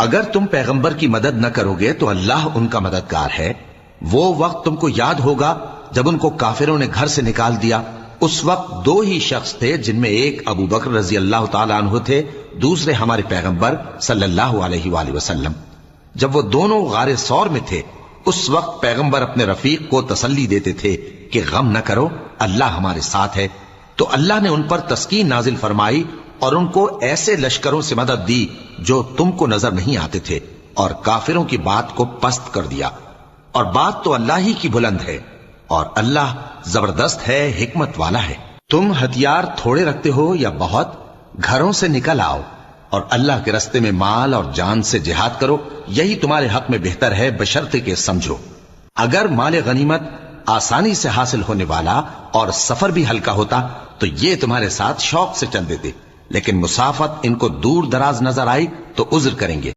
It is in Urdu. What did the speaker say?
اگر تم پیغمبر کی مدد نہ کرو گے تو اللہ ان کا مددگار ہے۔ وہ وقت تم کو یاد ہوگا جب ان کو کافروں نے گھر سے نکال دیا۔ اس وقت دو ہی شخص تھے، جن میں ایک ابو بکر رضی اللہ تعالیٰ عنہ تھے، دوسرے ہمارے پیغمبر صلی اللہ علیہ وآلہ وسلم۔ جب وہ دونوں غار ثور میں تھے، اس وقت پیغمبر اپنے رفیق کو تسلی دیتے تھے کہ غم نہ کرو، اللہ ہمارے ساتھ ہے۔ تو اللہ نے ان پر تسکین نازل فرمائی اور ان کو ایسے لشکروں سے مدد دی جو تم کو نظر نہیں آتے تھے، اور کافروں کی بات کو پست کر دیا۔ اور بات تو اللہ ہی کی بلند ہے، اور اللہ زبردست ہے، حکمت والا ہے۔ تم ہتھیار تھوڑے رکھتے ہو یا بہت، گھروں سے نکل آؤ اور اللہ کے رستے میں مال اور جان سے جہاد کرو، یہی تمہارے حق میں بہتر ہے، بشرطے کہ سمجھو۔ اگر مال غنیمت آسانی سے حاصل ہونے والا اور سفر بھی ہلکا ہوتا تو یہ تمہارے ساتھ شوق سے چل دیتے، لیکن مسافت ان کو دور دراز نظر آئی تو عذر کریں گے۔